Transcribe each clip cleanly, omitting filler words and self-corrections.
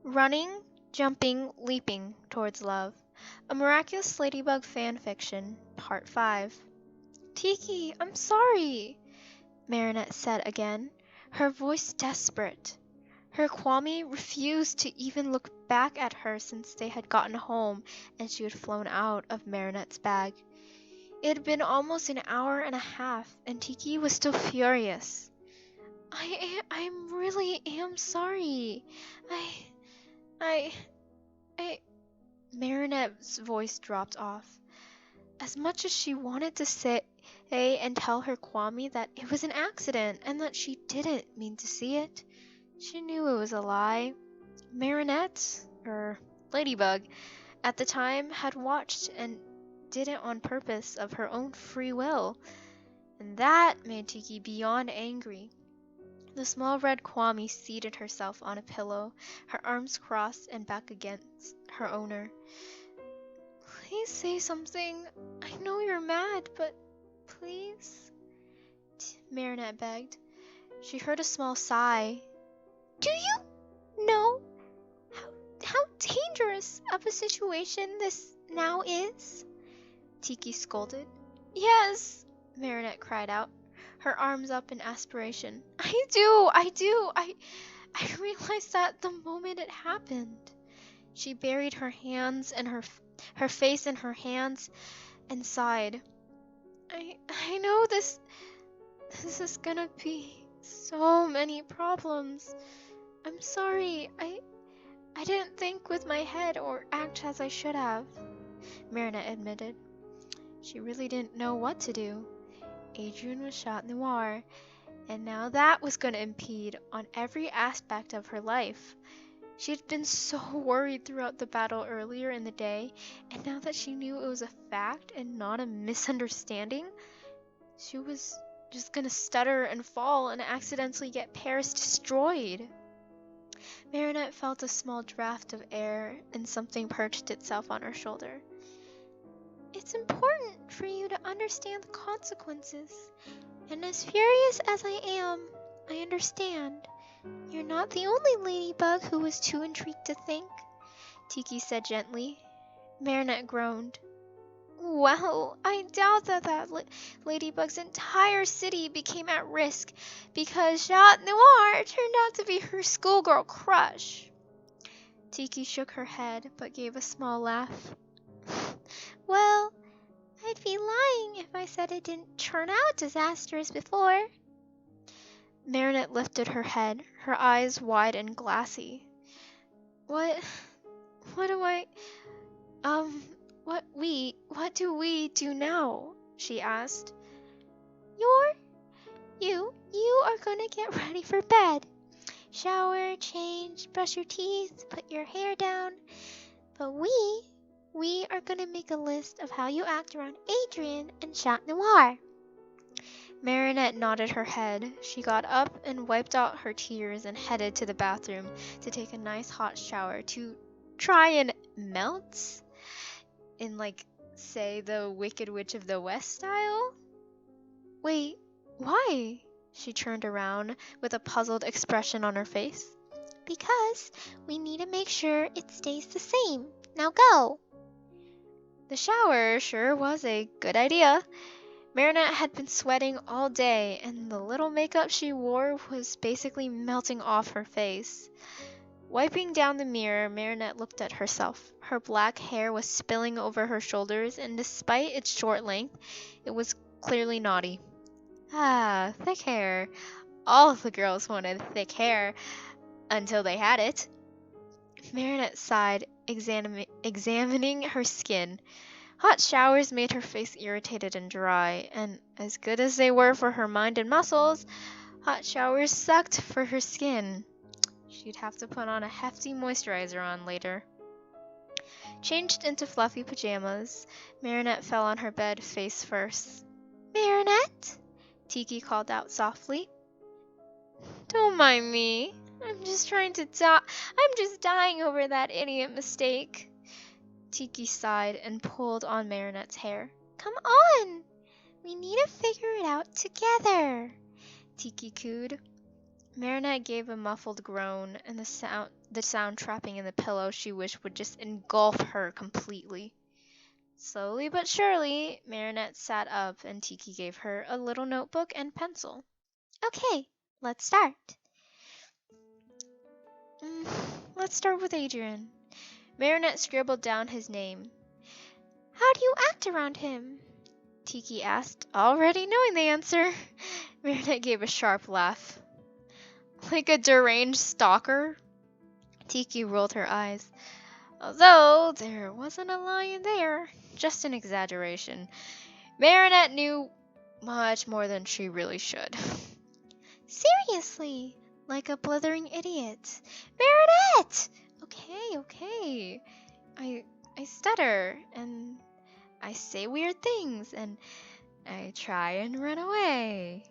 Running, jumping, leaping towards love. A Miraculous Ladybug Fanfiction, Part 5. Tiki, I'm sorry, Marinette said again, her voice desperate. Her Kwame refused to even look back at her since they had gotten home and she had flown out of Marinette's bag. It had been almost an hour and a half, and Tiki was still furious. I really am sorry. I... Marinette's voice dropped off. As much as she wanted to say and tell her Kwame that it was an accident and that she didn't mean to see it, she knew it was a lie. Marinette, or Ladybug, at the time had watched and did it on purpose of her own free will, and that made Tiki beyond angry. The small red Kwame seated herself on a pillow, her arms crossed and back against her owner. Please say something. I know you're mad, but please, Marinette begged. She heard a small sigh. Do you know how dangerous of a situation this now is? Tiki scolded. Yes, Marinette cried out, her arms up in aspiration. I do. I realized that the moment it happened. She buried her hands and her face in her hands and sighed. I know this is gonna be so many problems. I'm sorry. I didn't think with my head or act as I should have, Marinette admitted. She really didn't know what to do. Adrienne was shot noir, and now that was going to impede on every aspect of her life. She had been so worried throughout the battle earlier in the day, and now that she knew it was a fact and not a misunderstanding, she was just going to stutter and fall and accidentally get Paris destroyed. Marinette felt a small draft of air, and something perched itself on her shoulder. It's important for you to understand the consequences, and as furious as I am, I understand. You're not the only ladybug who was too intrigued to think, Tiki said gently. Marinette groaned. Well, I doubt that Ladybug's entire city became at risk because Chat Noir turned out to be her schoolgirl crush. Tiki shook her head but gave a small laugh. Well, I'd be lying if I said it didn't turn out disastrous before. Marinette lifted her head, her eyes wide and glassy. What do we do now? She asked. You are gonna get ready for bed. Shower, change, brush your teeth, put your hair down. But we are gonna make a list of how you act around Adrienne and Chat Noir. Marinette nodded her head. She got up and wiped out her tears and headed to the bathroom to take a nice hot shower to try and melt in, say, the Wicked Witch of the West style. Wait, why? She turned around with a puzzled expression on her face. Because we need to make sure it stays the same. Now go! The shower sure was a good idea. Marinette had been sweating all day, and the little makeup she wore was basically melting off her face. Wiping down the mirror, Marinette looked at herself. Her black hair was spilling over her shoulders, and despite its short length, it was clearly naughty. Ah, thick hair. All of the girls wanted thick hair until they had it. Marinette sighed, examining her skin. Hot showers made her face irritated and dry, and as good as they were for her mind and muscles, hot showers sucked for her skin. She'd have to put on a hefty moisturizer on later. Changed into fluffy pajamas, Marinette fell on her bed face first. Marinette? Tiki called out softly. Don't mind me. I'm just dying over that idiot mistake. Tiki sighed and pulled on Marinette's hair. Come on! We need to figure it out together, Tiki cooed. Marinette gave a muffled groan, and the the sound trapping in the pillow she wished would just engulf her completely. Slowly but surely, Marinette sat up and Tiki gave her a little notebook and pencil. Okay, let's start. Let's start with Adrien. Marinette scribbled down his name. How do you act around him? Tiki asked, already knowing the answer. Marinette gave a sharp laugh. Like a deranged stalker? Tiki rolled her eyes. Although there wasn't a lion there, just an exaggeration. Marinette knew much more than she really should. Seriously, like a blithering idiot. Marinette! Okay. I stutter, and I say weird things, and I try and run away.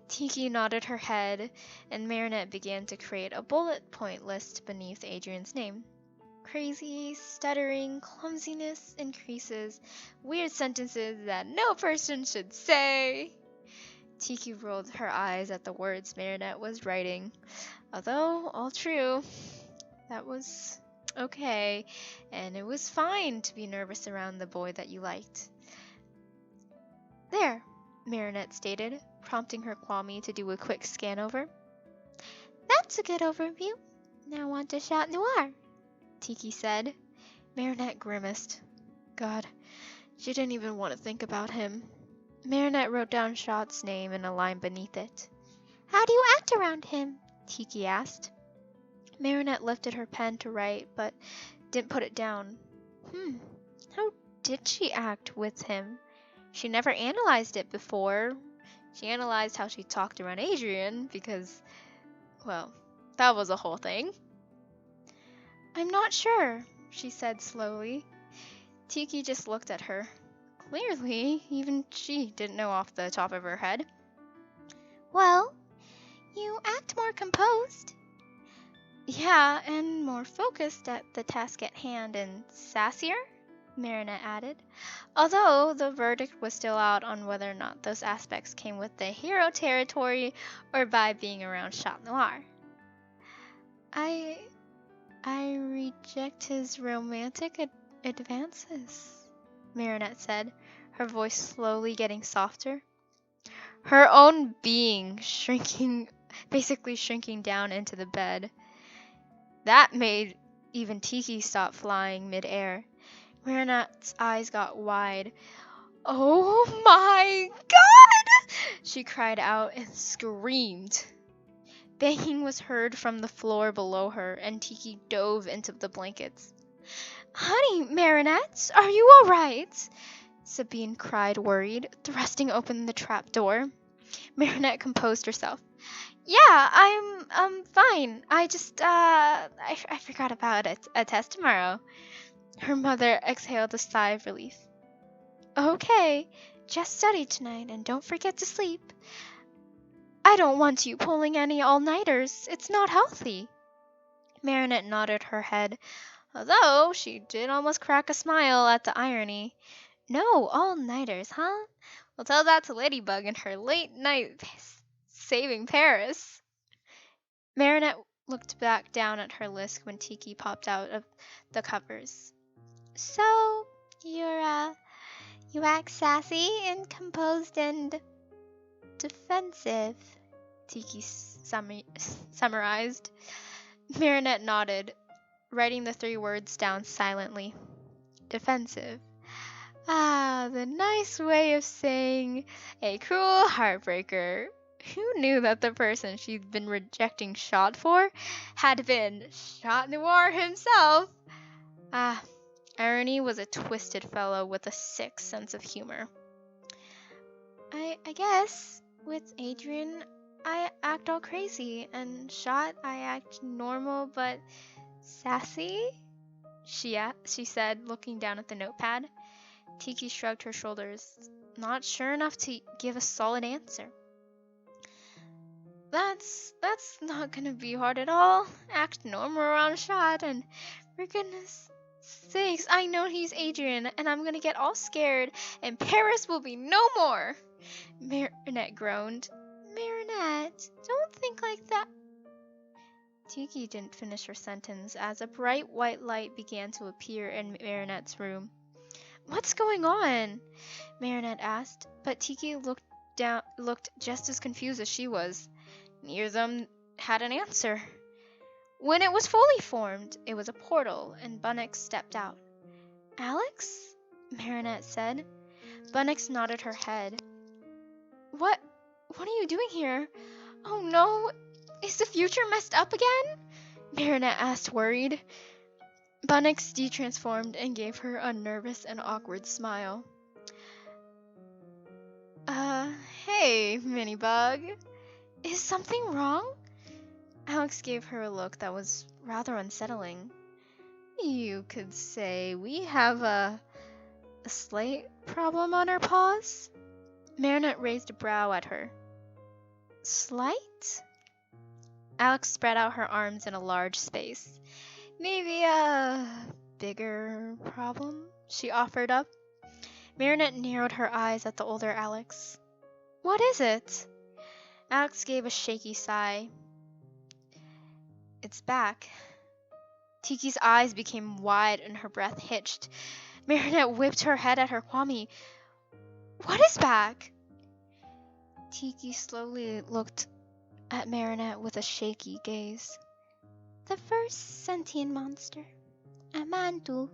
Tiki nodded her head, and Marinette began to create a bullet point list beneath Adrien's name. Crazy, stuttering, clumsiness, increases, weird sentences that no person should say. Tiki rolled her eyes at the words Marinette was writing. Although, all true, that was okay, and it was fine to be nervous around the boy that you liked. There, Marinette stated, prompting her Kwame to do a quick scan over. That's a good overview. Now on to Chat Noir, Tiki said. Marinette grimaced. God, she didn't even want to think about him. Marinette wrote down Shot's name in a line beneath it. How do you act around him? Tiki asked. Marinette lifted her pen to write, but didn't put it down. How did she act with him? She never analyzed it before. She analyzed how she talked around Adrien because, well, that was a whole thing. I'm not sure, she said slowly. Tiki just looked at her. Clearly, even she didn't know off the top of her head. Well, you act more composed. Yeah, and more focused at the task at hand and sassier, Marinette added, although the verdict was still out on whether or not those aspects came with the hero territory or by being around Chat Noir. I reject his romantic advances, Marinette said, her voice slowly getting softer. Her own being basically shrinking down into the bed. That made even Tiki stop flying mid-air. Marinette's eyes got wide. Oh my God! She cried out and screamed. Banging was heard from the floor below her, and Tiki dove into the blankets. Honey, Marinette, are you all right? Sabine cried, worried, thrusting open the trap door. Marinette composed herself. Yeah, I'm fine. I just, I forgot about a test tomorrow. Her mother exhaled a sigh of relief. Okay, just study tonight and don't forget to sleep. I don't want you pulling any all-nighters. It's not healthy. Marinette nodded her head, although she did almost crack a smile at the irony. No all-nighters, huh? We'll tell that to Ladybug in her late-night saving Paris. Marinette looked back down at her list when Tiki popped out of the covers. So, you act sassy and composed and defensive, Tiki summarized. Marinette nodded, writing the 3 words down silently. Defensive. Ah, the nice way of saying a cruel heartbreaker. Who knew that the person she'd been rejecting Shot for had been Chat Noir himself? Ah, irony was a twisted fellow with a sick sense of humor. I guess with Adrien, I act all crazy, and Shot, I act normal but sassy, she said, looking down at the notepad. Tiki shrugged her shoulders, not sure enough to give a solid answer. That's not gonna be hard at all. Act normal around Shot, and for goodness sakes, I know he's Adrien, and I'm gonna get all scared, and Paris will be no more. Marinette groaned. Marinette, don't think like that. Tiki didn't finish her sentence as a bright white light began to appear in Marinette's room. What's going on? Marinette asked, but Tiki looked just as confused as she was. Neither of them had an answer. When it was fully formed, it was a portal, and Bunnix stepped out. Alex? Marinette said. Bunnix nodded her head. What are you doing here? Oh no, is the future messed up again? Marinette asked, worried. Bunnix de-transformed and gave her a nervous and awkward smile. Hey, Minibug. Is something wrong? Alex gave her a look that was rather unsettling. You could say we have a slight problem on our paws? Marinette raised a brow at her. Slight? Alex spread out her arms in a large space. Maybe a bigger problem? She offered up. Marinette narrowed her eyes at the older Alex. What is it? Alex gave a shaky sigh. It's back. Tiki's eyes became wide and her breath hitched. Marinette whipped her head at her Kwame. What is back? Tiki slowly looked at Marinette with a shaky gaze. The first sentient monster. A mantle.